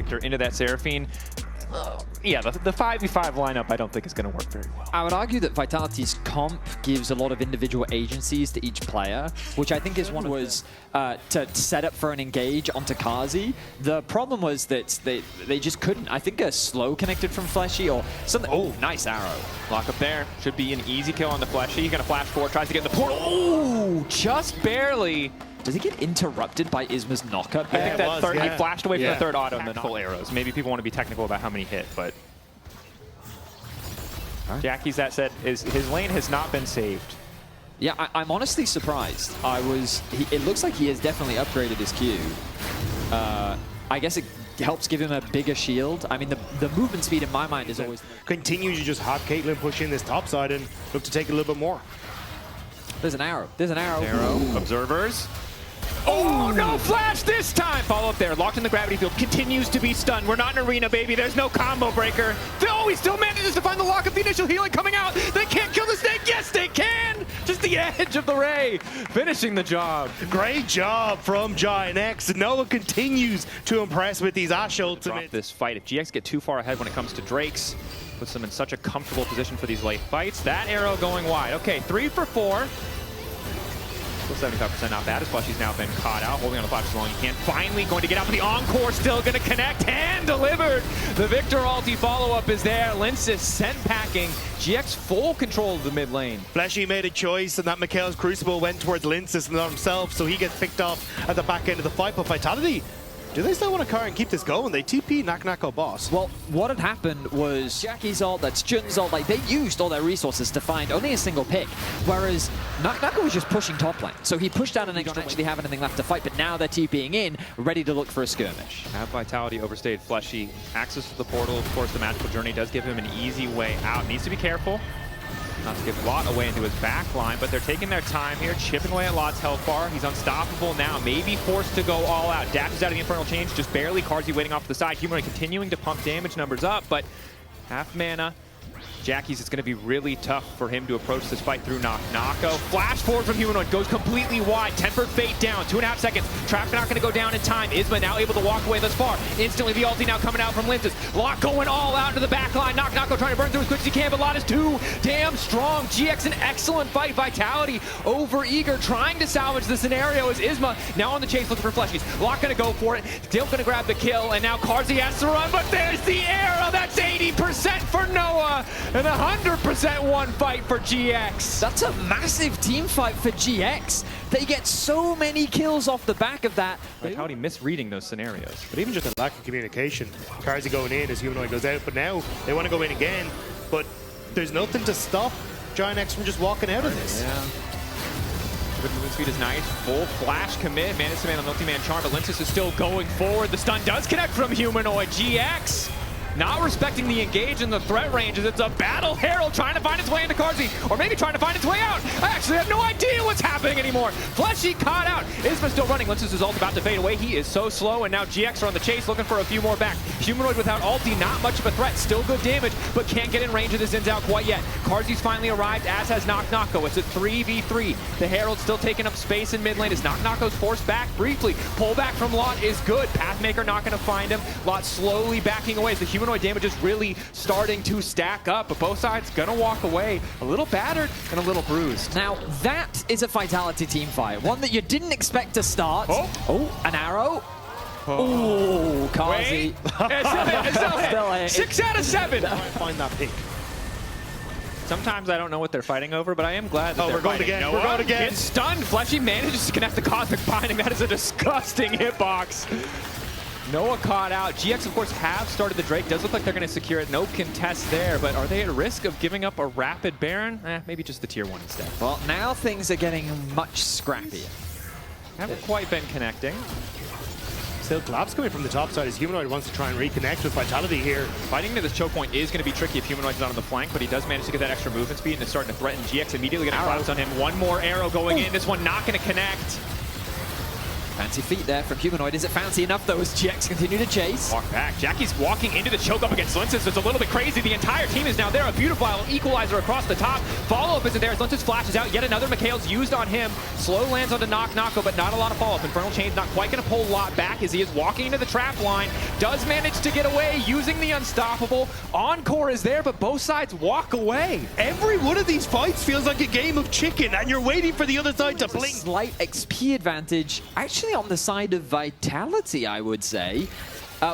Victor into that Seraphine. Yeah, the 5v5 lineup I don't think is going to work very well. I would argue that Vitality's comp gives a lot of individual agencies to each player, which I think is one was to set up for an engage onto Kazi. The problem was that they just couldn't. I think a slow connected from Fleshy or something. Oh, nice arrow. Lock up there. Should be an easy kill on the Fleshy. He's going to flash forward, tries to get in the portal. Oh, just barely. Does he get interrupted by Isma's knockup? I think that third, he flashed away from the third auto and and the full arrows. Maybe people want to be technical about how many hit, but Jackie's, that said, his lane has not been saved. Yeah, I'm honestly surprised. It looks like he has definitely upgraded his Q. I guess it helps give him a bigger shield. I mean, the movement speed in my mind is always... Continue to just have Caitlyn push in this top side and look to take a little bit more. There's an arrow. There's an arrow. Ooh. Observers. Oh, no flash this time! Follow up there, locked in the gravity field, continues to be stunned. We're not in arena, baby. There's no combo breaker. Oh, he still manages to find the lock of the initial healing coming out. They can't kill the snake. Yes, they can! Just the edge of the ray, finishing the job. Great job from GIANTX. Noah continues to impress with these Ashe ultimates. This fight, if GX get too far ahead when it comes to Drakes, puts them in such a comfortable position for these late fights. That arrow going wide. Okay, 3 for 4. Still 75% not bad, as Fleshy's now been caught out, holding on the flash as long as he can. Finally going to get out, but the encore still going to connect, hand delivered. The Victor ulti follow-up is there. Linsis sent packing. GX full control of the mid lane. Fleshy made a choice, and that Mikhail's Crucible went towards Linsis and not himself, so he gets picked off at the back end of the fight. But Vitality, do they still want to carry and keep this going? They TP Nak boss. Well, what had happened was Jackie's ult, that's Jun's ult, like they used all their resources to find only a single pick, whereas Nak was just pushing top lane. So he pushed out and they don't actually have anything left to fight, but now they're TPing in, ready to look for a skirmish. Have Vitality overstayed Fleshy. Access to the portal, of course, the magical journey does give him an easy way out. Needs to be careful not to give Lot away into his back line, but they're taking their time here, chipping away at Lot's health bar. He's unstoppable now, maybe forced to go all out. Dash is out of the Infernal Change, just barely. Carzy waiting off to the side. Humanoid continuing to pump damage numbers up, but half mana. Jackie's, it's going to be really tough for him to approach this fight through Nako. Flash forward from Humanoid, goes completely wide. Tempered Fate down, 2.5 seconds. Trap not going to go down in time. Isma now able to walk away thus far. Instantly the ulti now coming out from Linsis. Lot going all out to the back line. Nako trying to burn through as quick as he can, but Lot is too damn strong. GX, an excellent fight. Vitality over eager, trying to salvage the scenario as Isma now on the chase looking for Fleshies. Lot going to go for it. Still going to grab the kill, and now Carzy has to run, but there's the arrow. That's 80% for Noah. And 100% one fight for GX. That's a massive team fight for GX. They get so many kills off the back of that. Vitality misreading those scenarios. But even just a lack of communication. Carzy going in as Humanoid goes out, but now they want to go in again. But there's nothing to stop GIANTX from just walking out of this. Yeah. Movement speed is nice. Full flash commit. Man is man on multi-man charm, but Linsis is still going forward. The stun does connect from Humanoid. GX not respecting the engage in the threat ranges. It's a battle herald trying to find its way into Carzy, or maybe trying to find its way out. I actually have no idea what's happening anymore. Fleshy caught out. Isma still running. Linsis is ult about to fade away. He is so slow, and now GX are on the chase looking for a few more back. Humanoid without ulti, not much of a threat. Still good damage, but can't get in range of the Zins out quite yet. Carzy's finally arrived, as has Nako. It's a 3v3. The Herald still taking up space in mid lane as Nako's forced back briefly. Pull back from Lot is good. Pathmaker not going to find him. Lot slowly backing away as the Humanoid damage is really starting to stack up, but both sides gonna walk away a little battered and a little bruised. Now that is a Vitality team fight, one that you didn't expect to start. Oh, an arrow. Oh, Carzy. It's 6 out of 7. Find that pick. Sometimes I don't know what they're fighting over, but I am glad that we're going again. Noah we're going again. Gets stunned. Fleshy manages to connect the Cosmic Binding. That is a disgusting hitbox. Noah caught out. GX, of course, have started the Drake. Does look like they're going to secure it. No contest there, but are they at risk of giving up a rapid Baron? Maybe just the tier 1 instead. Well, now things are getting much scrappier. Haven't quite been connecting. Still collapse coming from the top side as Humanoid wants to try and reconnect with Vitality here. Fighting to this choke point is going to be tricky if Humanoid's not on the flank, but he does manage to get that extra movement speed and is starting to threaten. GX immediately going to collapse on him. One more arrow going in. This one not going to connect. Fancy feet there from Humanoid. Is it fancy enough, though, as GX continue to chase? Walk back. Jackie's walking into the choke up against Linces. It's a little bit crazy. The entire team is now there. A beautiful equalizer across the top. Follow-up isn't there as Linces flashes out. Yet another Mikhail's used on him. Slow lands onto Nako, but not a lot of follow-up. Infernal Chain's not quite going to pull Lot back as he is walking into the trap line. Does manage to get away using the Unstoppable. Encore is there, but both sides walk away. Every one of these fights feels like a game of chicken, and you're waiting for the other side to blink. Slight XP advantage, actually on the side of Vitality, I would say,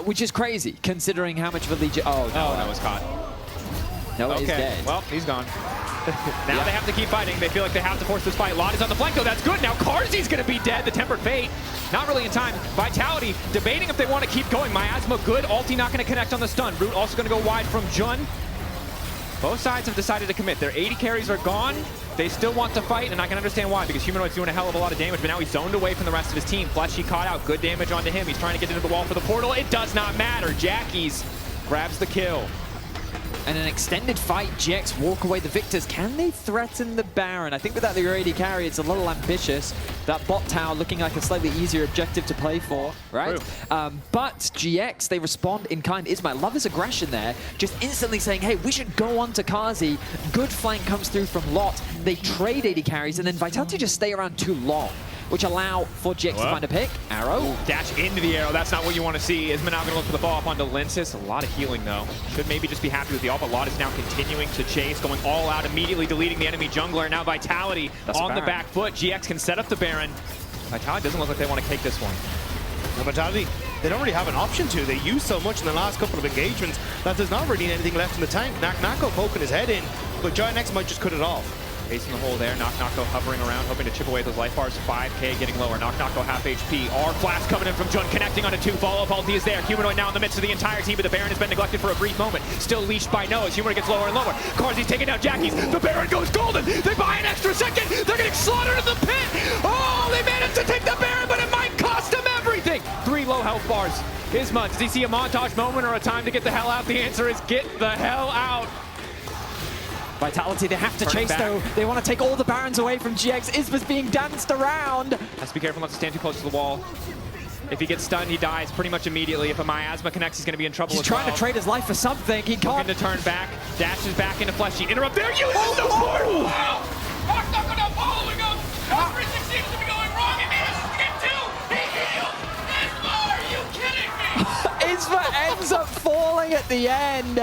which is crazy, considering how much of a Legion... Oh, no, that was caught. No, he's dead. Well, he's gone. Now they have to keep fighting. They feel like they have to force this fight. Lot is on the flank, though. That's good. Now Karzi's going to be dead. The Tempered Fate. Not really in time. Vitality debating if they want to keep going. Miasma good. Ulti not going to connect on the stun. Root also going to go wide from Jun. Both sides have decided to commit. Their 80 carries are gone. They still want to fight, and I can understand why, because Humanoid's doing a hell of a lot of damage, but now he's zoned away from the rest of his team. Fleshy caught out. Good damage onto him. He's trying to get into the wall for the portal. It does not matter. Jackie's grabs the kill. And an extended fight, GX walk away the victors. Can they threaten the Baron? I think without the 80 carry, it's a little ambitious. That bot tower looking like a slightly easier objective to play for, right? But GX, they respond in kind. Isma, I love his aggression there. Just instantly saying, hey, we should go on to Kazi. Good flank comes through from Lot. They trade 80 carries, and then Vitality just stay around too long, which allow for GX to find a pick. Arrow. Ooh, dash into the arrow. That's not what you want to see. Isma now going to look for the follow-up onto Linces. A lot of healing, though. Should maybe just be happy with the ult, but Lot is now continuing to chase, going all out, immediately deleting the enemy jungler. Now Vitality on the back foot. GX can set up the Baron. Vitality doesn't look like they want to take this one. No, Vitality, they don't really have an option to. They used so much in the last couple of engagements that there's not really anything left in the tank. Nako poking his head in, but GIANTX might just cut it off. Facing the hole there, Nako hovering around, hoping to chip away those life bars. 5k getting lower. Nako half HP. R flash coming in from Jun, connecting onto 2. Follow-up ulti is there. Humanoid now in the midst of the entire team, but the Baron has been neglected for a brief moment. Still leashed by Noah. Humanoid gets lower and lower. Karzi's taking down Jackie's. The Baron goes golden. They buy an extra second. They're getting slaughtered in the pit. Oh, they managed to take the Baron, but it might cost them everything. 3 low health bars. Isma, does he see a montage moment or a time to get the hell out? The answer is get the hell out. Vitality, they have to chase though. They want to take all the Barons away from GX. Isma's being danced around. Has to be careful not to stand too close to the wall. If he gets stunned, he dies pretty much immediately. If a Miasma connects, he's going to be in trouble. He's trying to trade his life for something. He can't. Looking to turn back. Dashes back into Fleshy. Interrupt there. Uses the portal. Wow! Nako now following up. Everything seems to be going wrong. He manages to get 2. He healed. Isma, are you kidding me? Isma ends up falling at the end.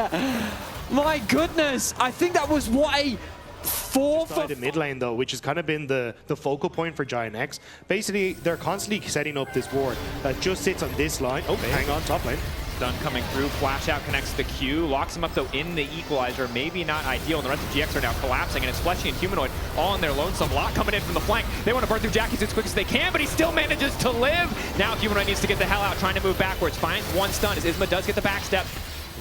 My goodness, I think that was what a 4 for the mid lane though, which has kind of been the focal point for GIANTX. Basically, they're constantly setting up this ward that just sits on this line. Oh, hang on, top lane. Stun coming through, flash out connects the Q, locks him up though in the equalizer, maybe not ideal, and the rest of GX are now collapsing, and it's Fleshy and Humanoid all on their lonesome. Lot coming in from the flank. They want to burn through Jackie's as quick as they can, but he still manages to live. Now Humanoid needs to get the hell out, trying to move backwards. Finds one stun as Isma does get the backstep.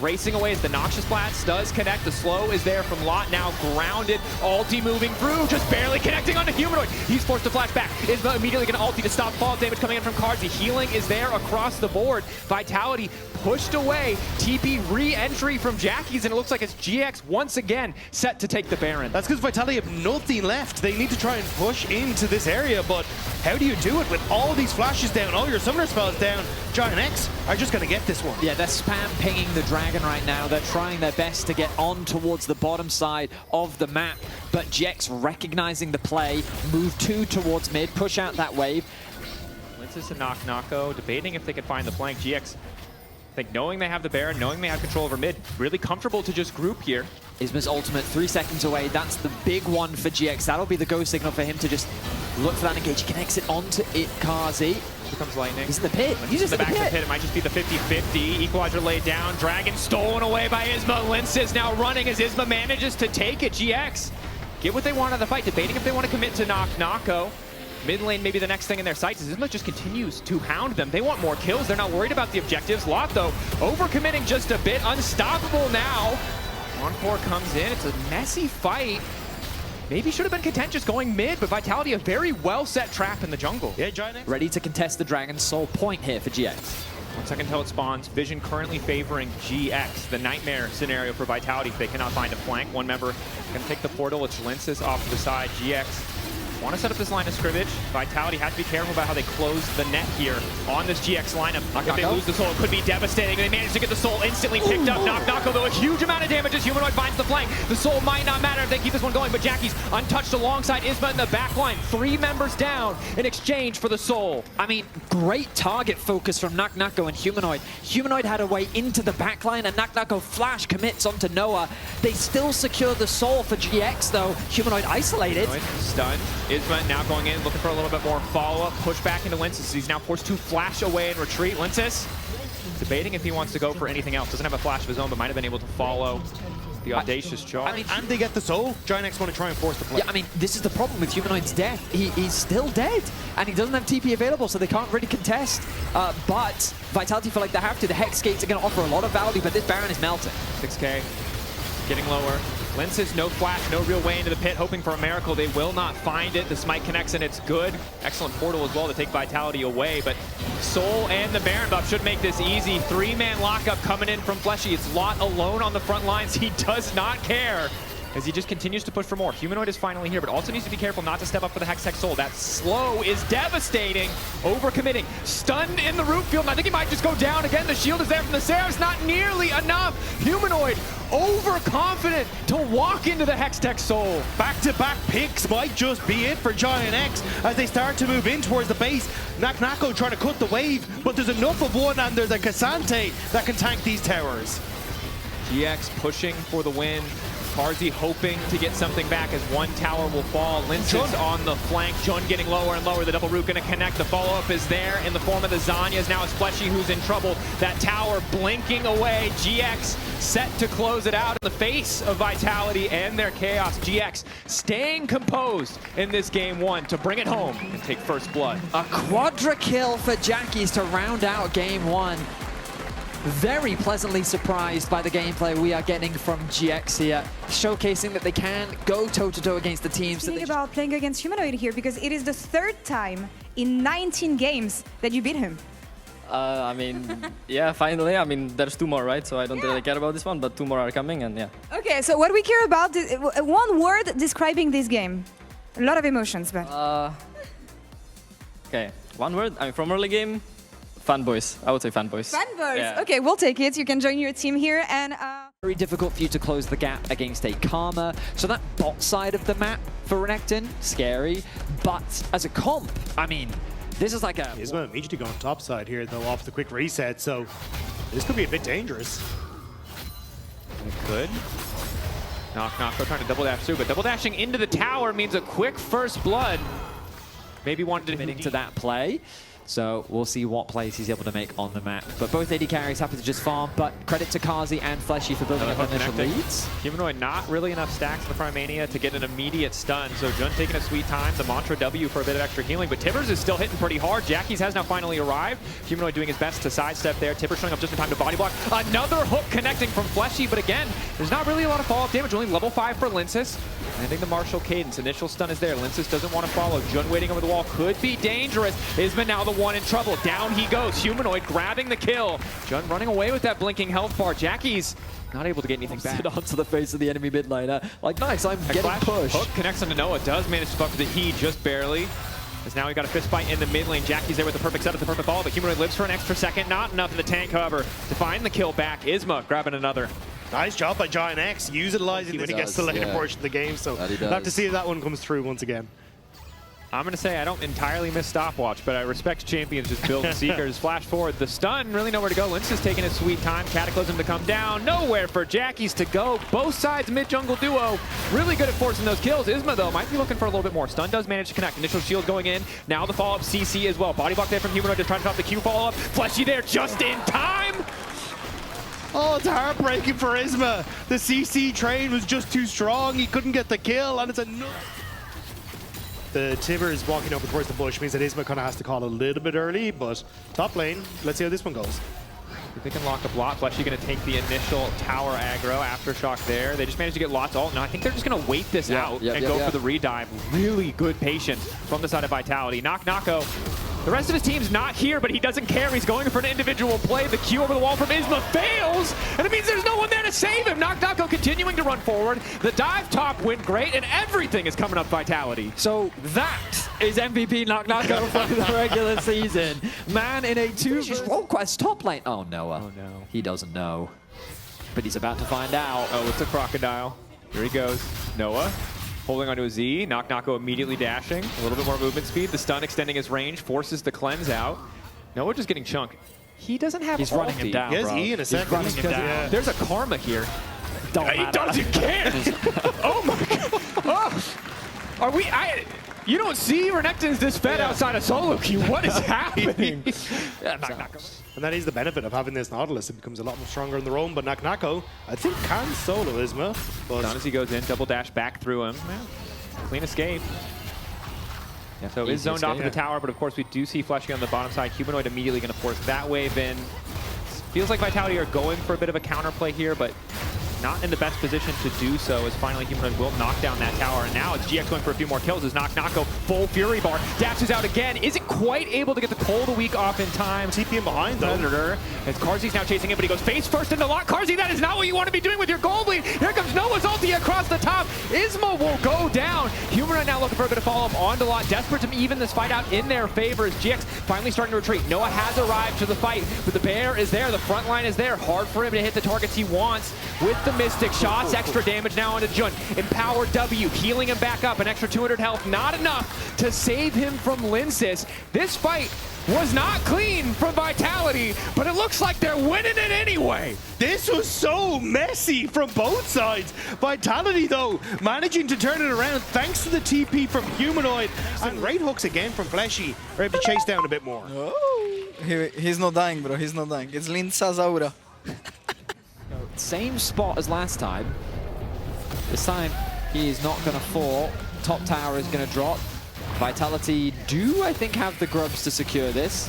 Racing away as the Noxious Blast does connect. The slow is there from Lot, now grounded. Ulti moving through, just barely connecting onto Humanoid. He's forced to flash back. Isma immediately going to ulti to stop fall damage coming in from Karzi. Healing is there across the board. Vitality pushed away. TP re-entry from Jackie's, and it looks like it's GX once again set to take the Baron. That's because Vitality have nothing left. They need to try and push into this area, but how do you do it with all these flashes down, all your summoner spells down? GIANTX are just going to get this one. Yeah, they're spam pinging the Dragon right now. They're trying their best to get on towards the bottom side of the map, but GX recognizing the play, move 2 towards mid, push out that wave. Linces and Nako debating if they could find the flank. GX, I think knowing they have the Baron, knowing they have control over mid, really comfortable to just group here. Isma's ultimate 3 seconds away. That's the big one for GX. That'll be the go signal for him to just look for that engage. He connects it onto it, Kazi. Here comes Lightning. He's in the pit. He's just in the back of the pit. It might just be the 50-50. Equalizer laid down. Dragon stolen away by Isma. Linces now running as Isma manages to take it. GX get what they want out of the fight. Debating if they want to commit to Nako. Mid lane maybe the next thing in their sights as Isma just continues to hound them. They want more kills. They're not worried about the objectives. Lot, though, overcommitting just a bit. Unstoppable now. Encore comes in. It's a messy fight. Maybe should have been content just going mid, but Vitality a very well set trap in the jungle. Yeah, GIANTX ready to contest the Dragon Soul point here for GX. 1 second till it spawns. Vision currently favoring GX. The nightmare scenario for Vitality if they cannot find a flank. One member going to take the portal. It's Linces off to the side. GX Want to set up this line of scrimmage. Vitality has to be careful about how they close the net here on this GX lineup. If they lose the soul, it could be devastating. They manage to get the soul instantly picked up. Nocko, though, a huge amount of damage as Humanoid finds the flank. The soul might not matter if they keep this one going, but Jackie's untouched alongside Isma in the back line. 3 members down in exchange for the soul. I mean, great target focus from Nocko and Humanoid. Humanoid had a way into the back line, and Nocko flash commits onto Noah. They still secure the soul for GX, though. Humanoid isolated. Stunned. Isma now going in, looking for a little bit more follow-up. Push back into Linces. He's now forced to flash away and retreat. Linces debating if he wants to go for anything else. Doesn't have a flash of his own, but might have been able to follow the audacious charge. I mean, and they get the soul. GIANTX want to try and force the play. Yeah, I mean, this is the problem with Humanoid's death. He's still dead, and he doesn't have TP available, so they can't really contest. But Vitality feel like they have to. The Hex Gates are going to offer a lot of value, but this Baron is melting. 6K, getting lower. Linces, no flash, no real way into the pit, hoping for a miracle. They will not find it. The smite connects and it's good. Excellent portal as well to take Vitality away, but Soul and the Baron buff should make this easy. 3-man lockup coming in from Fleshy. It's Lot alone on the front lines. He does not care as he just continues to push for more. Humanoid is finally here, but also needs to be careful not to step up for the Hex Soul. That slow is devastating. Overcommitting. Stunned in the root field, and I think he might just go down again. The shield is there from the Seraphs, not nearly enough. Humanoid overconfident to walk into the Hex Soul. Back-to-back picks might just be it for GIANTX as they start to move in towards the base. Nocko trying to cut the wave, but there's enough of one, and there's a Cassante that can tank these towers. GX pushing for the win. Carzzy hoping to get something back as one tower will fall. Linces on the flank. Jun getting lower and lower. The double root going to connect. The follow-up is there in the form of the Zanyas. Now it's Fleshy who's in trouble. That tower blinking away. GX set to close it out in the face of Vitality and their chaos. GX staying composed in this game 1 to bring it home and take first blood. A quadra kill for Jackies to round out game 1. Very pleasantly surprised by the gameplay we are getting from GX here, showcasing that they can go toe-to-toe against the teams. Think about playing against Humanoid here, because it is the 3rd time in 19 games that you beat him. I mean, yeah, finally. I mean, there's 2 more, right? So I don't really care about this one, but 2 more are coming, and yeah. Okay, so what we care about is one word describing this game. A lot of emotions, but... Okay, 1 word. I mean, from early game, fanboys. I would say fanboys. Fanboys. Yeah. Okay, we'll take it. You can join your team here, and... Very difficult for you to close the gap against a Karma. So that bot side of the map for Renekton, scary. But as a comp, I mean, this is like a... Isma immediately going top side here, though, off the quick reset, so this could be a bit dangerous. It could. Nocko trying to double dash through, but double dashing into the tower means a quick first blood. Maybe wanted to committing to that play. So we'll see what plays he's able to make on the map. But both AD carries happy to just farm, but credit to Carzzy and Fleshy for building up initial leads. Humanoid not really enough stacks in the Primania to get an immediate stun, so Jun taking a sweet time. The Mantra W for a bit of extra healing, but Tibbers is still hitting pretty hard. Jackie's has now finally arrived. Humanoid doing his best to sidestep there. Tibbers showing up just in time to body block. Another hook connecting from Fleshy, but again, there's not really a lot of follow-up damage. Only level 5 for Linces. Landing the Martial Cadence. Initial stun is there. Linces doesn't want to follow. Jun waiting over the wall. Could be dangerous. Isma now the one in trouble. Down he goes. Humanoid grabbing the kill. Jun running away with that blinking health bar. Jackie's not able to get anything back. Onto the face of the enemy mid laner. Like, nice, I'm getting pushed. Hook connects onto Noah. Does manage to buffer the heat just barely. As now we got a fist fight in the mid lane. Jackie's there with the perfect setup, the perfect follow, but Humanoid lives for an extra second. Not enough in the tank, however, to find the kill back. Isma grabbing another. Nice job by GIANTX, utilizing when he gets to the later portion of the game, so we'll have to see if that one comes through once again. I'm going to say I don't entirely miss stopwatch, but I respect champions just building Seekers. Flash forward, the stun, really nowhere to go. Lynx is taking a sweet time. Cataclysm to come down. Nowhere for Jackies to go. Both sides mid-jungle duo. Really good at forcing those kills. Isma, though, might be looking for a little bit more. Stun does manage to connect. Initial shield going in. Now the follow-up CC as well. Body block there from Humanoid to try to drop the Q follow-up. Fleshy there just in time. Oh, it's heartbreaking for Isma. The CC train was just too strong. He couldn't get the kill, and it's a... The Tibbers walking over towards the bush means that Isma kind of has to call a little bit early, but top lane, let's see how this one goes. If they can lock up Lot, Fleshy going to take the initial tower aggro, aftershock there. They just managed to get Lot's ult. Now I think they're just going to wait this out and go for the redive. Really good patience from the side of Vitality. Nocko The rest of his team's not here, but he doesn't care. He's going for an individual play. The Q over the wall from Isma fails, and it means there's no one there to save him. Nochnocko continuing to run forward. The dive top went great, and everything is coming up Vitality. So that is MVP Nochnocko for the regular season. Man in a 2 just roll quest top lane. Oh, Noah. Oh, no. He doesn't know. But he's about to find out. Oh, it's a crocodile. Here he goes. Noah holding onto a Z. Nochnocko immediately dashing. A little bit more movement speed. The stun extending his range. Forces the cleanse out. Noah just getting chunked. He doesn't have He's running him down, Yes, bro. E in a second. running him down. There's a karma here. He doesn't care. Oh my god. Oh. Are we? You don't see Renekton's this fed outside of solo queue. What is happening? And that is the benefit of having this Nautilus. It becomes a lot more stronger in the roam, but Nochnocko, I think, can solo Isma. But As he goes in, double dash back through him. Man, clean escape. Yeah, so is zoned off of the tower, but of course we do see Fleshy on the bottom side. Humanoid immediately going to force that wave in. Feels like Vitality are going for a bit of a counterplay here, but not in the best position to do so, as finally Humanoid will knock down that tower. And now it's GX going for a few more kills as Nochnocko full Fury Bar. Dashes out again, isn't quite able to get the Cold a Week off in time. TP him behind though. Predator, as Karzi's now chasing him, but he goes face first into lock. Karzi, that is not what you want to be doing with your gold lead. Here comes Noah's ulti across the top. Isma will go down. Humanoid now looking for a bit of follow-up onto Lot, desperate to even this fight out in their favor as GX finally starting to retreat. Noah has arrived to the fight, but the bear is there, the front line is there. Hard for him to hit the targets he wants with the Mystic shots. Extra damage now onto Jun. Empower W, healing him back up. An extra 200 health, not enough to save him from Linsis. This fight was not clean for Vitality, but it looks like they're winning it anyway. This was so messy from both sides. Vitality, though, managing to turn it around thanks to the TP from Humanoid. And great hooks again from Fleshy. We're able to chase down a bit more. Oh, he's not dying, bro. He's not dying. It's Linsa's aura. Same spot as last time. This time, he is not going to fall. Top tower is going to drop. Vitality do, I think, have the grubs to secure this.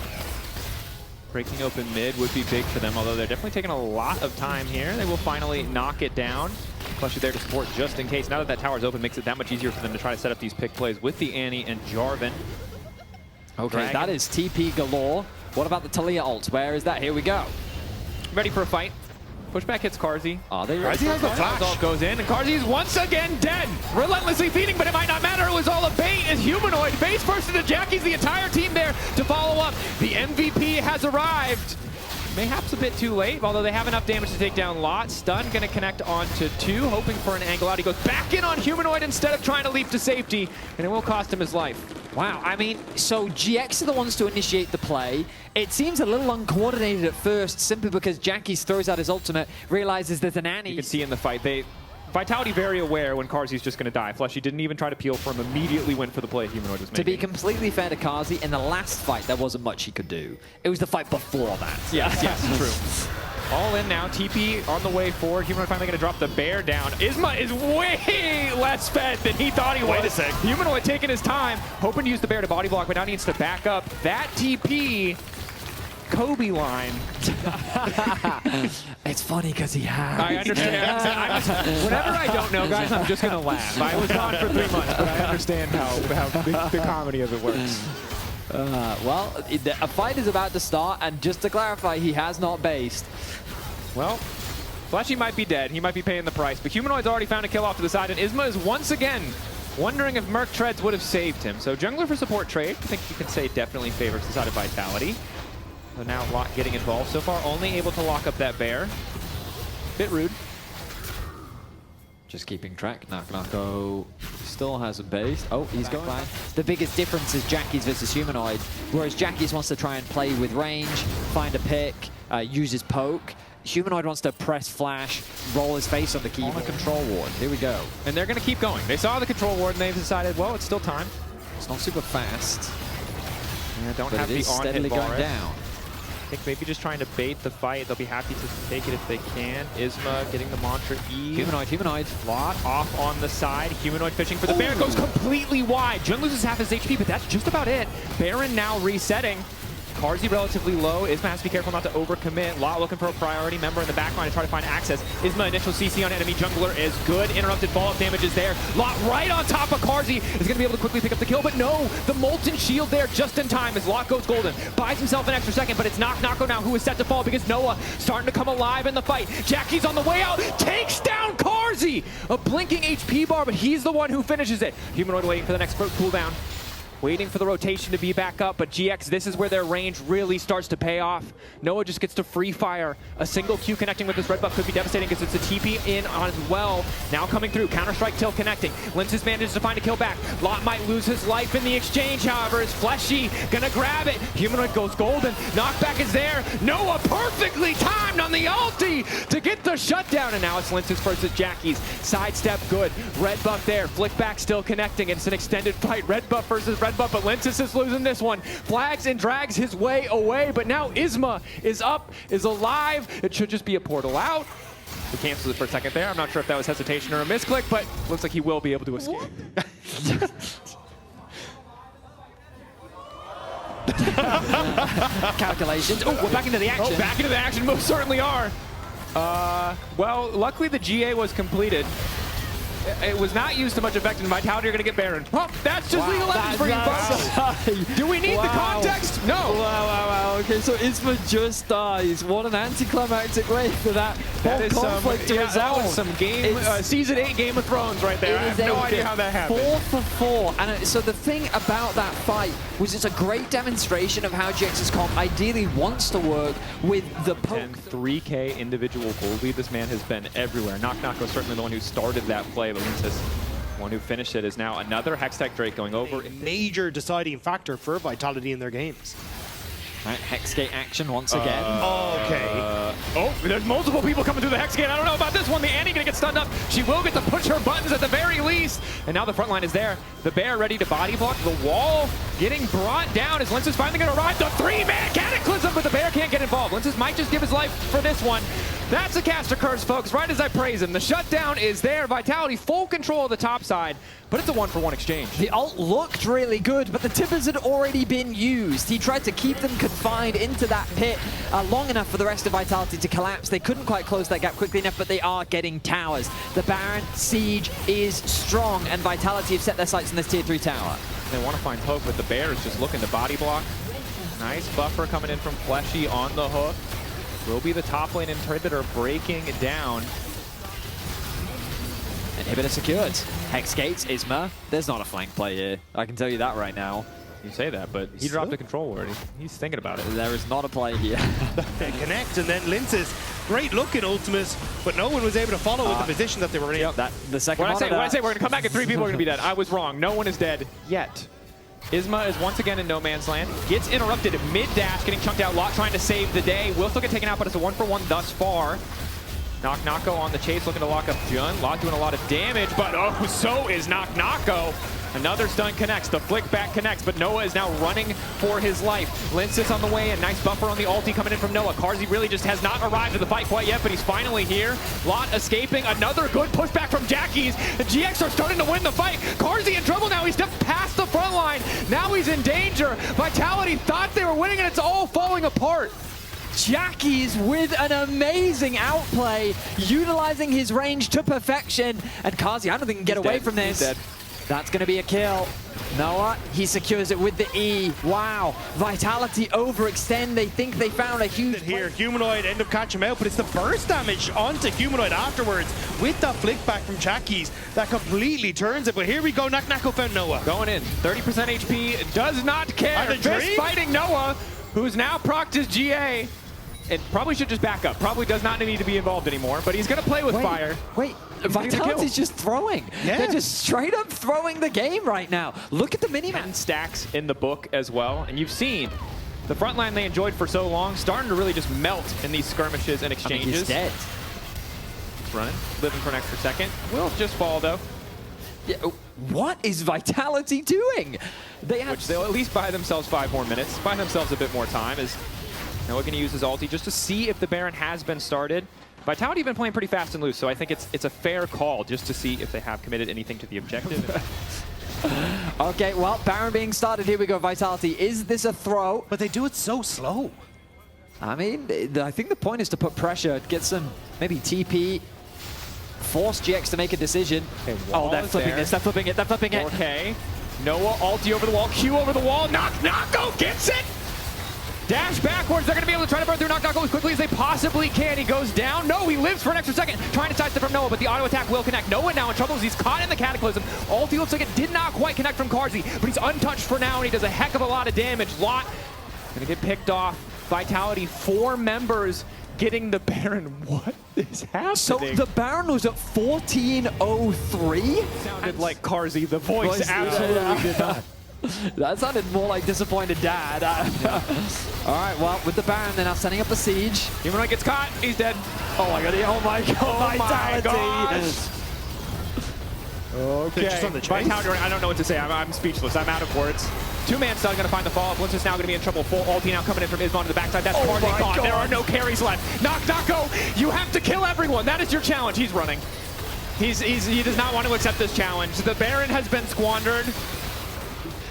Breaking open mid would be big for them, although they're definitely taking a lot of time here. They will finally knock it down. Flushy there to support just in case. Now that that tower's open, makes it that much easier for them to try to set up these pick plays with the Annie and Jarvan. Okay, Dragon. that is TP galore. What about the Talia ult? Where is that? Here we go. Ready for a fight. Pushback hits Karzi. Are they ready? Karzi has the All flash. goes in, and Karzi is once again dead. Relentlessly feeding, but it might not matter. It was all a bait as Humanoid face first into Jackie's, the entire team there to follow up. The MVP has arrived. Mayhaps a bit too late, although they have enough damage to take down Lot. Stun going to connect onto 2, hoping for an angle out. He goes back in on Humanoid instead of trying to leap to safety, and it will cost him his life. Wow, I mean, so GX are the ones to initiate the play. It seems a little uncoordinated at first, simply because Jackie's throws out his ultimate, realizes there's an Annie. You can see in the fight, Vitality very aware when Karzi's just going to die. Fleshy didn't even try to peel for him, immediately went for the play Humanoid was making. To be completely fair to Karzi, in the last fight, there wasn't much he could do. It was the fight before that. Yes, true. All in now, TP on the way forward. Humanoid finally going to drop the bear down. Isma is way less fed than he thought he was. Wait a sec. Humanoid taking his time, hoping to use the bear to body block, but now needs to back up. That TP, Kobe line. It's funny because he has. I understand. Whenever I don't know, guys, I'm just going to laugh. I was gone for 3 months, but I understand how the comedy of it works. Well, a fight is about to start, and just to clarify, he has not based. Well, Fleshy might be dead. He might be paying the price, but Humanoid's already found a kill off to the side, and Isma is once again wondering if Merc Treads would have saved him. So jungler for support trade, I think you can say definitely favors the side of Vitality. So now Lot getting involved so far, only able to lock up that bear. Bit rude. Just keeping track. Nochnocko still hasn't based. Oh, he's going fine. The biggest difference is Jackie's versus Humanoid, whereas Jackie's wants to try and play with range, find a pick, use his poke. Humanoid wants to press flash, roll his face on the keyboard. On a control ward. Here we go. And they're going to keep going. They saw the control ward and they've decided, well, it's still time. It's not super fast, Yeah, don't but have it the is on-hit steadily bar. going down. I think maybe just trying to bait the fight. They'll be happy to take it if they can. Isma getting the mantra E. Humanoid. Lot off on the side. Humanoid fishing for the bear. Goes completely wide. Jun loses half his HP, but that's just about it. Baron now resetting. Carzzy relatively low. Isma has to be careful not to overcommit. Lot looking for a priority member in the back line to try to find access. Isma initial CC on enemy jungler is good. Interrupted follow-up damage is there. Lot right on top of Carzzy is going to be able to quickly pick up the kill, but no, the Molten Shield there just in time as Lot goes golden. Buys himself an extra second, but it's Nako now who is set to fall because Noah starting to come alive in the fight. Jackie's on the way out, takes down Carzzy! A blinking HP bar, but he's the one who finishes it. Humanoid waiting for the next cooldown. Waiting for the rotation to be back up, but GX, this is where their range really starts to pay off. Noah just gets to free fire. A single Q connecting with this red buff could be devastating because it's a TP in on as well. Now coming through, Counter-Strike till connecting. Linces manages to find a kill back. Lot might lose his life in the exchange, however, is Fleshy gonna grab it. Humanoid goes golden, knockback is there. Noah perfectly timed on the ulti to get the shutdown, and now it's Linces versus Jackie's. Sidestep good, red buff there, flick back still connecting. It's an extended fight, red buff versus red buff, but Linces is losing this one. Flags and drags his way away, but now Isma is up, is alive. It should just be a portal out. He cancels it for a second there. I'm not sure if that was hesitation or a misclick, but looks like he will be able to escape. Calculations. Oh, we're back into the action. Oh, back into the action, most certainly are. Well, luckily the GA was completed. It was not used to much effect, and Vitality are going to get Baron. Oh, that's just legal legends for you folks. Do we need the context? No. Wow. Okay, so Isma just dies. What an anticlimactic way for that whole conflict to resolve. That was some game, Season 8 Game of Thrones right there. I have no idea how that happened. 4 for 4. And so the thing about that fight was it's a great demonstration of how GX's comp ideally wants to work with the poke. 3K individual gold lead. This man has been everywhere. Nako was certainly the one who started that play, but Linces, one who finished it, is now another Hextech Drake going over. Major deciding factor for Vitality in their games. Right, Hexgate action once again. Okay. Oh, there's multiple people coming through the Hexgate. I don't know about this one. The Annie gonna get stunned up. She will get to push her buttons at the very least. And now the front line is there. The Bear ready to body block. The wall getting brought down as Linces finally gonna ride the 3-man Cataclysm, but the Bear can't get involved. Linces might just give his life for this one. That's a caster curse, folks, right as I praise him. The shutdown is there. Vitality full control of the top side, but it's a 1-for-1 exchange. The ult looked really good, but the tippers had already been used. He tried to keep them confined into that pit long enough for the rest of Vitality to collapse. They couldn't quite close that gap quickly enough, but they are getting towers. The Baron siege is strong, and Vitality have set their sights on this tier 3 tower. They want to find hook, but the Bear is just looking to body block. Nice buffer coming in from Fleshy on the hook. Will be the top lane inhibitor breaking down. Inhibitor secured. Hexgates, Isma. There's not a flank play here. I can tell you that right now. You say that, but he dropped the control word. He's thinking about it. There is not a play here. They connect, and then Linces, great looking ultimate, but no one was able to follow with the position that they were in. Yep, the second when one. I say we're going to come back and 3 people are going to be dead, I was wrong. No one is dead yet. Isma is once again in no man's land. Gets interrupted mid-dash, getting chunked out. Lot trying to save the day. Will still get taken out, but it's a 1-for-1 thus far. Nako on the chase, looking to lock up Jun. Lot doing a lot of damage, but oh, so is Nako. Another stun connects, the flick back connects, but Noah is now running for his life. Linces on the way, a nice buffer on the ulti coming in from Noah. Carzzy really just has not arrived to the fight quite yet, but he's finally here. Lot escaping, another good pushback from Jackie's. The GX are starting to win the fight. Carzzy in trouble now, he stepped past the front line. Now he's in danger. Vitality thought they were winning and it's all falling apart. Jackie's with an amazing outplay, utilizing his range to perfection. And Carzzy, I don't think he can get away from this. That's going to be a kill. Noah, he secures it with the E. Wow. Vitality overextend. They think they found a huge here. Humanoid end up catching him out, but it's the burst damage onto Humanoid afterwards with that flick back from Jackie's that completely turns it. But here we go. Nako found Noah. Going in. 30% HP. Does not care. Fist fighting Noah, who's now procced his GA. And probably should just back up. Probably does not need to be involved anymore, but he's going to play with fire. Wait, Vitality's just throwing. Yeah. They're just straight up throwing the game right now. Look at the minimap. 10 stacks in the book as well. And you've seen the front line they enjoyed for so long starting to really just melt in these skirmishes and exchanges. I mean, he's dead. Running, living for an extra second. Will just fall though. Yeah, what is Vitality doing? Which they'll at least buy themselves 5 more minutes, buy themselves a bit more time. As Noah going to use his ulti just to see if the Baron has been started. Vitality have been playing pretty fast and loose, so I think it's a fair call just to see if they have committed anything to the objective. Okay, well, Baron being started. Here we go, Vitality. Is this a throw? But they do it so slow. I mean, I think the point is to put pressure, get some maybe TP, force GX to make a decision. Okay, oh, they're flipping this, they're flipping it, they're flipping it. 4K. Noah, ulti over the wall, Q over the wall, Knock gets it! Dash backwards, they're going to be able to try to burn through Knock as quickly as they possibly can. He goes down. No, he lives for an extra second. Trying to sidestep from Noah, but the auto attack will connect. Noah now in trouble as he's caught in the Cataclysm. Ulti looks like it did not quite connect from Carzzy, but he's untouched for now, and he does a heck of a lot of damage. Lot going to get picked off. Vitality, 4 members getting the Baron. What is happening? So the Baron was at 1403? Sounded like Carzzy. The voice absolutely did not. That sounded more like disappointed dad. All right, well, with the Baron, they're now setting up the siege. Even when it gets caught, he's dead. Oh my god, oh my god, Vitality. Okay, Just on the chase. Vitality, I don't know what to say. I'm speechless. I'm out of words. Two-man stun going to find the follow-up. Lince is now going to be in trouble. Full ulti now coming in from Isma to the backside. That's Carzzy gone. There are no carries left. Knocko, you have to kill everyone. That is your challenge. He's running. He does not want to accept this challenge. The Baron has been squandered.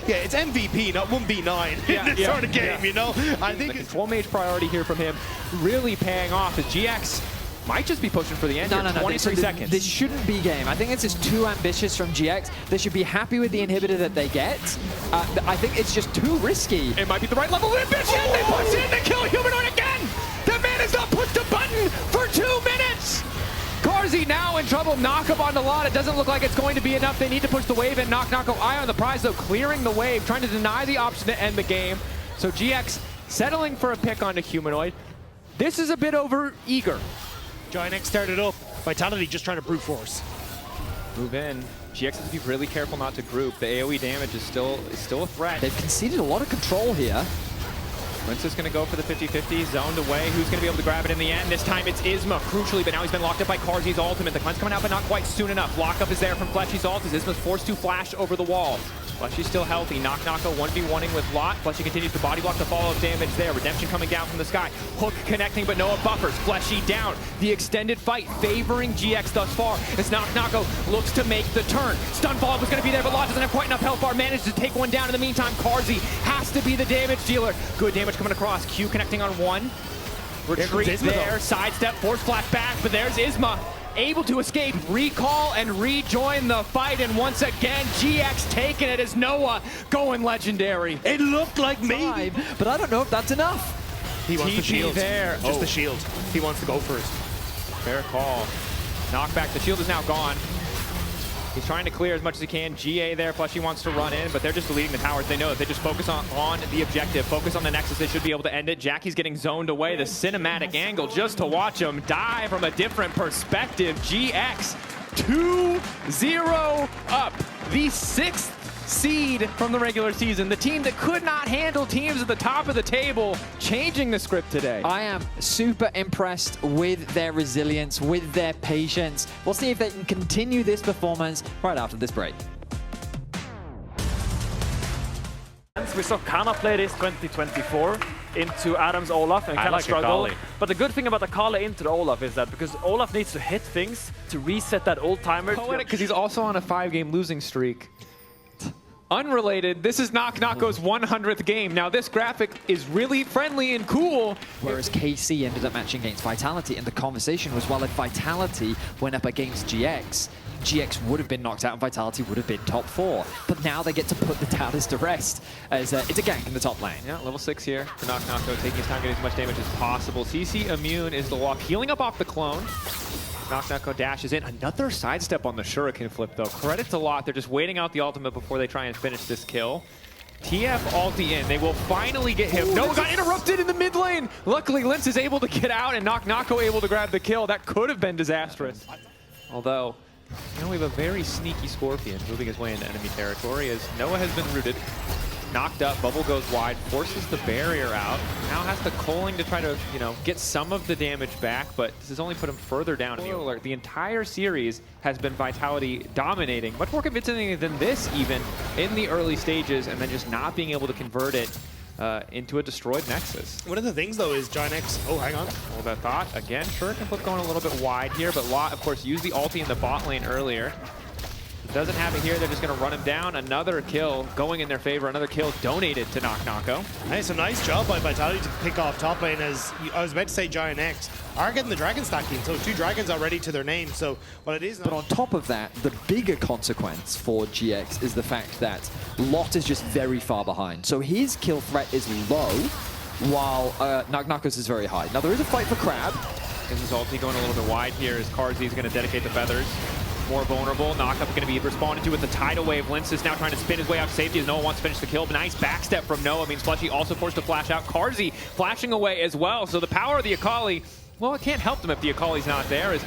Yeah, it's MVP, not 1v9 in this sort of game, you know? I think the control mage priority here from him really paying off as GX might just be pushing for the end. No. 23 seconds. This shouldn't be game. I think this is too ambitious from GX. They should be happy with the inhibitor that they get. I think it's just too risky. It might be the right level of ambition. They push in to kill Humanoid again. The man has not pushed a button for 2 minutes. Carzzy now in trouble. Knock up on the lot. It doesn't look like it's going to be enough. They need to push the wave in. Knocko eye on the prize though, clearing the wave, trying to deny the option to end the game. So GX settling for a pick onto Humanoid. This is a bit over eager. GIANTX started up. Vitality just trying to brute force. Move in. GX has to be really careful not to group. The AoE damage is still a threat. They've conceded a lot of control here. Lince is going to go for the 50-50, zoned away. Who's going to be able to grab it in the end? This time it's Isma, crucially, but now he's been locked up by Carzzy's ultimate. The cleanse coming out, but not quite soon enough. Lockup is there from Fleshy's ult as Isma's forced to flash over the wall. Fleshy's still healthy. Knocko 1v1ing with Lot. Fleshy continues to body block the follow-up damage there. Redemption coming down from the sky. Hook connecting, but Noah buffers. Fleshy down. The extended fight favoring GX thus far as Knocko looks to make the turn. Stun follow-up was going to be there, but Lot doesn't have quite enough health bar. Managed to take one down in the meantime. Carzzy has to be the damage dealer. Good damage coming across. Q connecting on one. Retreat there. Sidestep, force flash back, but there's Isma. Able to escape, recall, and rejoin the fight. And once again, GX taking it as Noah going legendary. It looked like me. But I don't know if that's enough. He wants the shield. There. Just the shield. He wants to go first. Fair call. Knockback. The shield is now gone. He's trying to clear as much as he can. GA there, plus he wants to run in, but they're just deleting the towers. They know if they just focus on the objective, focus on the Nexus, they should be able to end it. Jackie's getting zoned away. The cinematic angle just to watch him die from a different perspective. GX 2-0 up. The 6th seed from the regular season. The team that could not handle teams at the top of the table, changing the script today. I am super impressed with their resilience, with their patience. We'll see if they can continue this performance right after this break. We saw Kana play this 2024 into Adam's Olaf and kind of struggle. But the good thing about the Kale into the Olaf is that because Olaf needs to hit things to reset that old timer. Poetic because he's also on a 5-game losing streak. Unrelated, this is Knocko's 100th game. Now this graphic is really friendly and cool. Whereas KC ended up matching against Vitality, and the conversation was, well, if Vitality went up against GX, GX would have been knocked out and Vitality would have been top 4. But now they get to put the Doubters to rest as it's a gank in the top lane. Yeah, level 6 here for Knocko, taking his time getting as much damage as possible. CC immune is the walk, healing up off the clone. Knocko dashes in. Another sidestep on the Shuriken flip, though. Credit to Lot. They're just waiting out the ultimate before they try and finish this kill. TF ulti in. They will finally get him. Ooh, no, got interrupted in the mid lane. Luckily, Lince is able to get out and Knocko able to grab the kill. That could have been disastrous. Although, you know, we have a very sneaky Scorpion moving his way into enemy territory as Noah has been rooted. Knocked up, bubble goes wide, forces the barrier out. Now has the culling to try to, you know, get some of the damage back, but this has only put him further down in the alert. The entire series has been Vitality dominating, much more convincingly than this even in the early stages, and then just not being able to convert it into a destroyed Nexus. One of the things, though, is GIANTX... Oh, hang on. Hold that thought. Again, Shuriken flip going a little bit wide here, but Lot, of course, used the ulti in the bot lane earlier. Doesn't have it here. They're just going to run him down. Another kill going in their favor. Another kill donated to Knocko. Hey, it's a nice job by Vitality to pick off top lane, as I was about to say GIANTX are getting the dragon stacking. So 2 dragons already to their name. So what it is. But on top of that, the bigger consequence for GX is the fact that Lot is just very far behind. So his kill threat is low, while Knocko's is very high. Now there is a fight for Crab. Is his ulti going a little bit wide here as Karzi is going to dedicate the feathers. More vulnerable. Knockup going to be responded to with the tidal wave. Lince is now trying to spin his way out to safety as Noah wants to finish the kill. But nice backstep from Noah means Fletchy also forced to flash out. Karzi flashing away as well. So the power of the Akali, well, it can't help them if the Akali's not there. As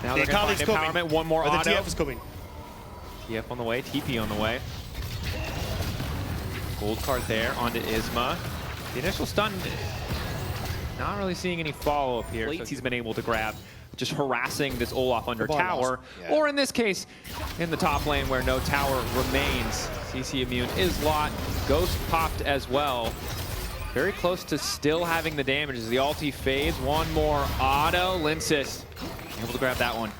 now the they're going to find empowerment. One more auto. The TF is coming. TF on the way. TP on the way. Gold card there onto Isma. The initial stun, not really seeing any follow-up here. So he's been able to grab, just harassing this Olaf under tower. Yeah. Or in this case, in the top lane where no tower remains. CC immune is Lot. Ghost popped as well. Very close to still having the damage as the ulti fades. One more auto. Lince able to grab that one.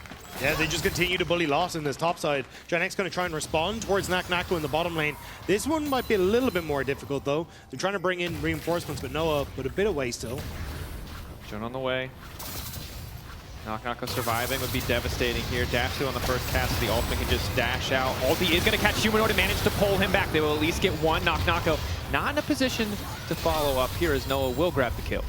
Yeah, they just continue to bully Lost in this top side. GIANTX going to try and respond towards Knocko in the bottom lane. This one might be a little bit more difficult, though. They're trying to bring in reinforcements, but Noah, but a bit away still. Jun on the way. Knocko surviving would be devastating here. Dash 2 on the first cast. The ultimate can just dash out. Ulti is going to catch Humanoid and manage to pull him back. They will at least get one. Knocko not in a position to follow up here as Noah will grab the kill.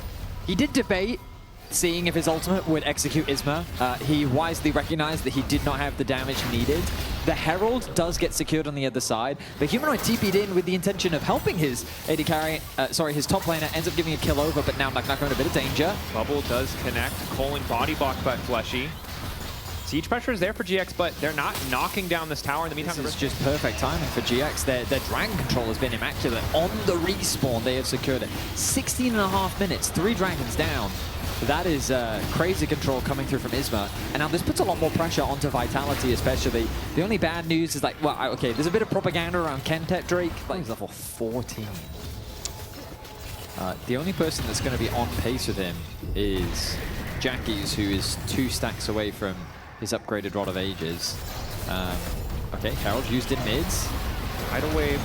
He did debate seeing if his ultimate would execute Isma. He wisely recognized that he did not have the damage needed. The Herald does get secured on the other side, but Humanoid TP'd in with the intention of helping his AD carry, his top laner, ends up giving a kill over, but now Knocko in a bit of danger. Bubble does connect, Colin body blocked by Fleshy. Siege pressure is there for GX, but they're not knocking down this tower in the meantime. This is just perfect timing for GX. Their dragon control has been immaculate. On the respawn, they have secured it. 16.5 minutes, 3 dragons down. That is crazy control coming through from Isma. And now this puts a lot more pressure onto Vitality, especially. The only bad news is like, well, okay, there's a bit of propaganda around Kentech Drake, but he's level 14. The only person that's going to be on pace with him is Jackie's, who is 2 stacks away from his upgraded Rod of Ages. Okay, Harold used in mids. Tidal wave,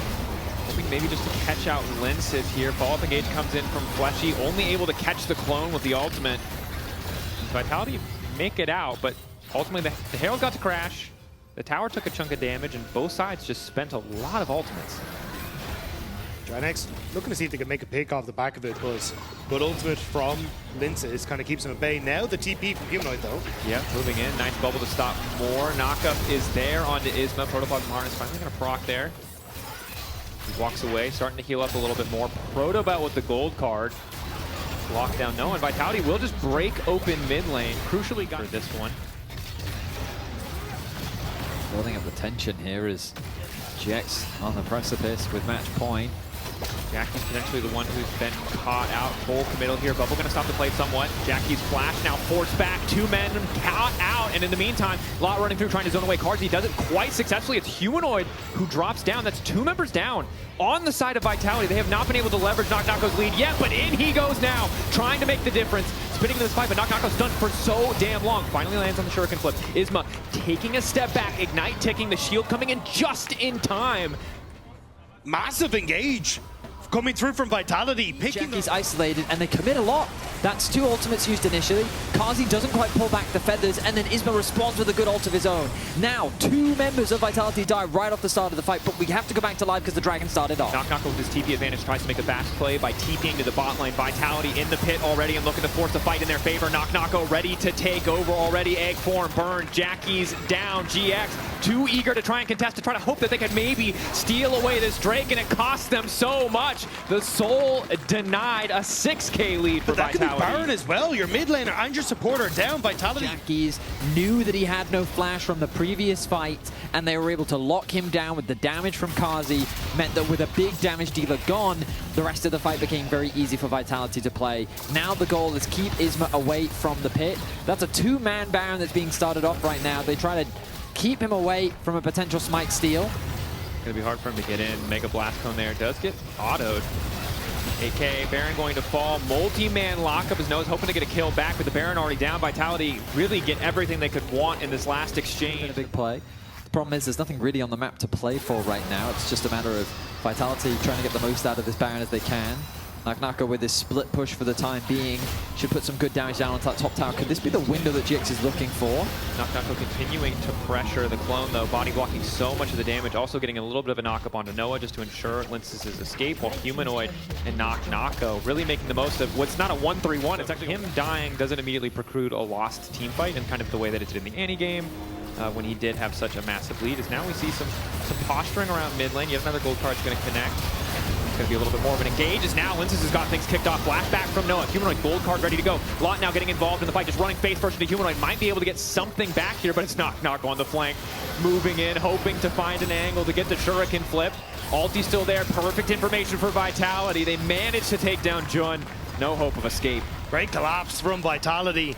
hoping maybe just to catch out Lince here. Follow-up engage comes in from Fleshy, only able to catch the clone with the ultimate. Vitality make it out, but ultimately the Herald got to crash. The tower took a chunk of damage, and both sides just spent a lot of ultimates. GIANTX looking to see if they can make a pick off the back of it, but good ultimate from Lince kind of keeps him at bay. Now the TP from Humanoid, though. Yeah, moving in. Nice bubble to stop more. Knockup is there onto Isma. Protoplasm Harness finally going to proc there. He walks away, starting to heal up a little bit more. Protobelt with the gold card. Lockdown no, and Vitality will just break open mid lane. Crucially got for this one. Building up the tension here is GX on the precipice with match point. Jackie's potentially the one who's been caught out. Full committal here. Bubble going to stop the play somewhat. Jackie's flash now forced back. 2 men caught out. And in the meantime, Lot running through trying to zone away cards. He does it quite successfully. It's Humanoid who drops down. That's 2 members down on the side of Vitality. They have not been able to leverage Knocko's lead yet, but in he goes now, trying to make the difference. Spinning into this fight, but Knocko's stunned for so damn long. Finally lands on the Shuriken flip. Isma taking a step back. Ignite ticking. The shield coming in just in time. Massive engage coming through from Vitality. Jackie's isolated, and they commit a lot. That's 2 ultimates used initially. Karzi doesn't quite pull back the feathers, and then Isma responds with a good ult of his own. Now, 2 members of Vitality die right off the start of the fight, but we have to go back to live because the dragon started off. Knocko with his TP advantage tries to make a fast play by TPing to the bot lane. Vitality in the pit already and looking to force the fight in their favor. Knocko ready to take over already. Egg form burned. Jackie's down. GX too eager to try and contest, to try to hope that they could maybe steal away this Drake, and it costs them so much. The Soul denied a 6K lead for Vitality. Could be Baron as well. Your mid laner and your supporter down. Vitality. Jackie's knew that he had no flash from the previous fight, and they were able to lock him down with the damage from Karzi. Meant that with a big damage dealer gone, the rest of the fight became very easy for Vitality to play. Now the goal is keep Isma away from the pit. That's a 2-man Baron that's being started off right now. They try to keep him away from a potential smite steal. Gonna be hard for him to get in. Mega Blast Cone there. Does get autoed. AK Baron going to fall. Multi-man lockup as Noah's hoping to get a kill back, but the Baron already down. Vitality really get everything they could want in this last exchange. A big play. problem is there's nothing really on the map to play for right now. It's just a matter of Vitality trying to get the most out of this Baron as they can. Nako with his split push for the time being should put some good damage down onto that top tower. Could this be the window that GX is looking for? Nako continuing to pressure the clone though, body blocking so much of the damage, also getting a little bit of a knock up onto Noah just to ensure Lince's escape, while Humanoid and Nako really making the most of what's not a 1-3-1. It's actually him dying doesn't immediately preclude a lost team fight, and kind of the way that it did in the Annie game when he did have such a massive lead. Is now we see some posturing around mid lane. Yet another gold card's going to connect. It's going to be a little bit more of an engage, as now Linces has got things kicked off. Flashback from Noah. Humanoid gold card ready to go. Lot now getting involved in the fight, just running face first into Humanoid. Might be able to get something back here, but it's Nako on the flank. Moving in, hoping to find an angle to get the Shuriken flip. Ulti's still there. Perfect information for Vitality. They managed to take down Jun. No hope of escape. Great collapse from Vitality.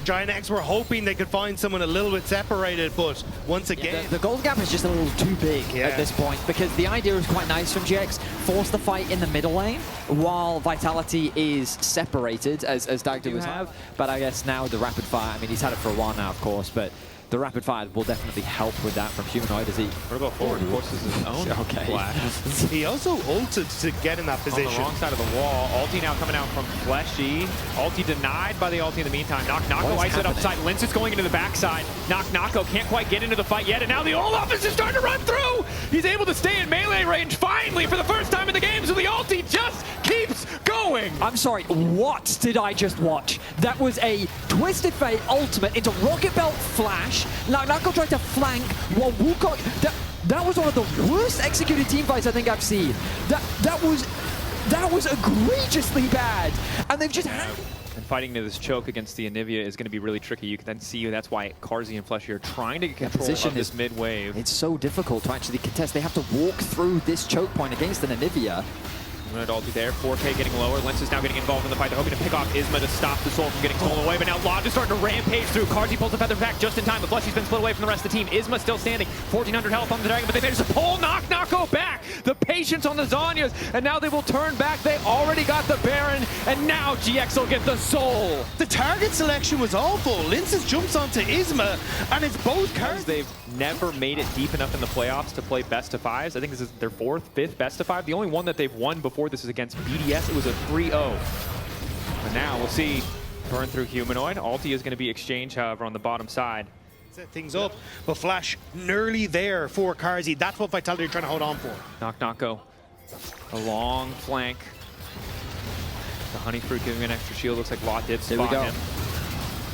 GIANTX were hoping they could find someone a little bit separated, but once again... The gold gap is just a little too big at this point, because the idea is quite nice from GX. Force the fight in the middle lane, while Vitality is separated, as Dagda was have. But I guess now the rapid fire, I mean, he's had it for a while now, of course, but the rapid fire will definitely help with that from Humanoid as he... What about forward? Forces his own flash. He also ulted to get in that position. On the wrong side of the wall. Ulti now coming out from Fleshy. Ulti denied by the ulti in the meantime. Nako ice it upside. Lince is going into the backside. Nako can't quite get into the fight yet, and now the Olaf is just starting to run through! He's able to stay in melee range finally for the first time in the game, so the ulti just keeps going! I'm sorry, what did I just watch? That was a Twisted Fate ultimate into Rocket Belt Flash. Nako tried to flank while Wukong... That was one of the worst executed team fights I think I've seen. That was egregiously bad. And they've just had... And fighting to this choke against the Anivia is going to be really tricky. You can then see that's why Carzzy and Fleshy are trying to get control of this mid wave. It's so difficult to actually contest. They have to walk through this choke point against an Anivia. Ulti there, 4K getting lower. Lince is now getting involved in the fight. They're hoping to pick off Isma to stop the soul from getting stolen away, but now Lodge is starting to rampage through. Carzzy pulls the feather back just in time, but Fleshy's been split away from the rest of the team. Isma still standing, 1,400 health on the Dragon, but they managed to pull Nako back. The patience on the Zhonya's, and now they will turn back. They already got the Baron, and now GX will get the soul. The target selection was awful. Linces jumps onto Isma, and it's both cards. They've never made it deep enough in the playoffs to play best of fives. I think this is their 4th, 5th best of 5. The only one that they've won before this is against Vedius. It was a 3-0. And now we'll see burn through Humanoid. Ulti is going to be exchanged, however, on the bottom side. Set things up, but Flash nearly there for Carzzy. That's what Vitality are trying to hold on for. Nako. A long flank. The Honey Fruit giving an extra shield. Looks like Lot did spot him.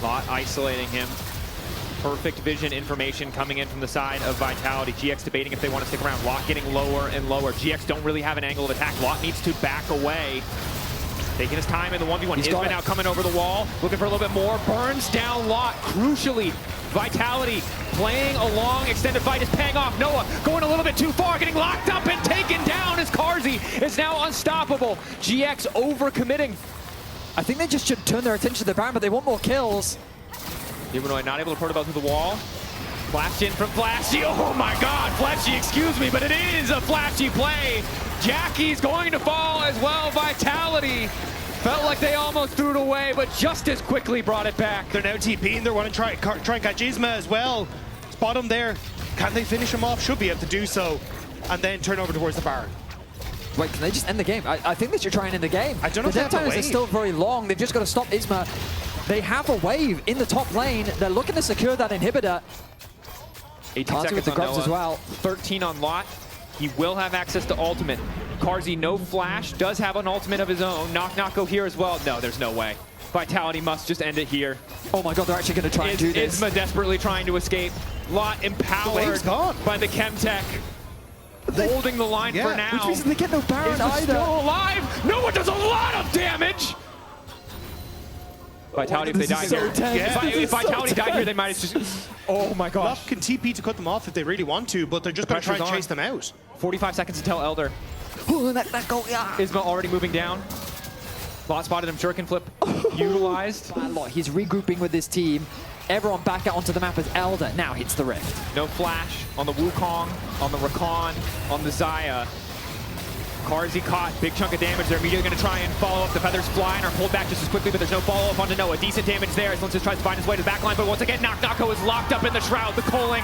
Lot isolating him. Perfect vision information coming in from the side of Vitality. GX debating if they want to stick around. Lot getting lower and lower. GX don't really have an angle of attack. Lot needs to back away. Taking his time in the 1v1. Isma now coming over the wall. Looking for a little bit more. Burns down Lot. Crucially, Vitality playing along. Extended fight is paying off. Noah going a little bit too far. Getting locked up and taken down as Carzzy is now unstoppable. GX overcommitting. I think they just should turn their attention to the Baron, but they want more kills. Humanoid not able to protobelt through the wall. Flashed in from Flashy. Oh my god, Flashy, excuse me, but it is a flashy play. Jackie's going to fall as well. Vitality felt like they almost threw it away, but just as quickly brought it back. They're now TPing. They want to try and catch Isma as well. Spot him there. Can they finish him off? Should be able to do so. And then turn over towards the Baron. Wait, can they just end the game? I think they should try and end the game. I don't know if the they have to death times are still very long. They've just got to stop Isma. They have a wave in the top lane. They're looking to secure that inhibitor. 18 seconds on Noah. As well. 13 on Lot. He will have access to ultimate. Carzzy, no flash, does have an ultimate of his own. Nako here as well. No, there's no way. Vitality must just end it here. Oh my god, they're actually going to try and do this. Isma desperately trying to escape. Lot empowered by the Chemtech. Holding the line for now. Which means they get no Baron either. Still alive. Noah does a lot of damage. Vitality, if they die here. If Vitality died here, they might have just... Oh my gosh. Lot can TP to cut them off if they really want to, but they're just going to try and chase them out. 45 seconds until Elder. Isma already moving down. Lot spotted him, Shuriken flip utilized. He's regrouping with his team. Everyone back out onto the map as Elder now hits the rift. No flash on the Wukong, on the Rakan, on the Xayah. Carzzy caught, big chunk of damage. They're immediately going to try and follow up. The feathers fly and are pulled back just as quickly, but there's no follow-up onto Noah. Decent damage there as Lince tries to find his way to the back line, but once again, Nako is locked up in the shroud. The culling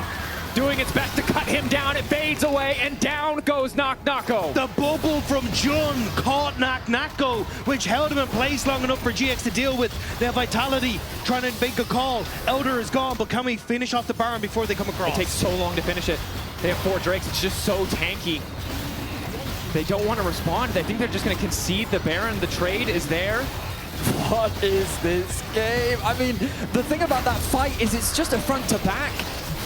doing its best to cut him down. It fades away, and down goes Nako. The bubble from Jun caught Nako, which held him in place long enough for GX to deal with. They have Vitality trying to make a call. Elder is gone, but can we finish off the Baron before they come across? It takes so long to finish it. They have 4 Drakes. It's just so tanky. They don't want to respond. They think they're just going to concede the Baron. The trade is there. What is this game? I mean, the thing about that fight is it's just a front to back.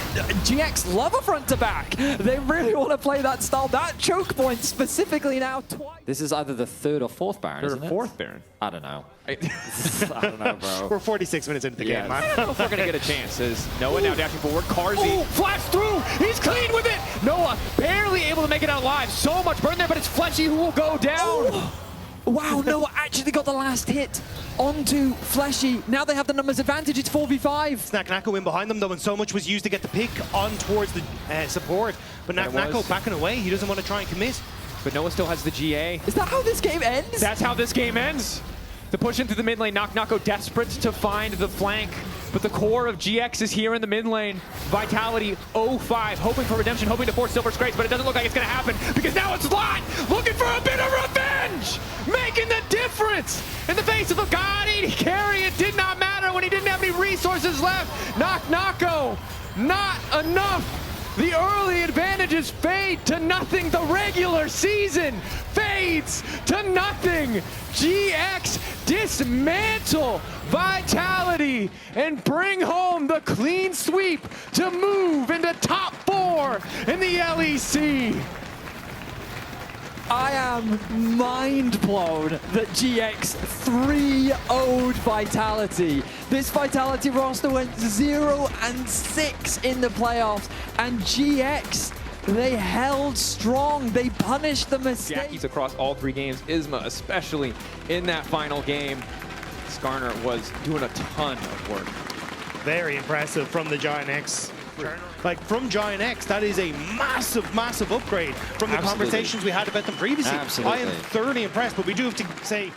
GX love a front to back. They really want to play that style. That choke point specifically now twice. This is either the 3rd or 4th Baron, isn't it? 4th Baron. I don't know. I don't know, bro. We're 46 minutes into the game, man. I don't know if we're going to get a chance. As Noah now dashing forward. Carzzy flash through. He's clean with it. Noah barely able to make it out alive. So much burn there, but it's Fleshy who will go down. Oh. Wow, Noah actually got the last hit onto Fleshy. Now they have the numbers advantage. It's 4v5. Nako in behind them, though, and so much was used to get the pick on towards the support. But Nako backing away. He doesn't want to try and commit. But Noah still has the GA. Is that how this game ends? That's how this game ends. The push into the mid lane. Nako desperate to find the flank. But the core of GX is here in the mid lane. Vitality 0-5, hoping for redemption, hoping to force Silver's grace, but it doesn't look like it's going to happen because now it's Lot looking for a bit of revenge, making the difference in the face of a god-eating carry. It did not matter when he didn't have any resources left. Nako, not enough. The early advantages fade to nothing. The regular season fades to nothing. GX dismantle Vitality and bring home the clean sweep to move into top 4 in the LEC. I am mind blown that GX 3-0'd Vitality. This Vitality roster went 0-6 in the playoffs, and GX, they held strong. They punished the mistake. Jackies across all 3 games. Isma, especially in that final game. Skarner was doing a ton of work. Very impressive from the GIANTX. Like, from GIANTX, that is a massive, massive upgrade from the conversations we had about them previously. Absolutely. I am thoroughly impressed, but we do have to say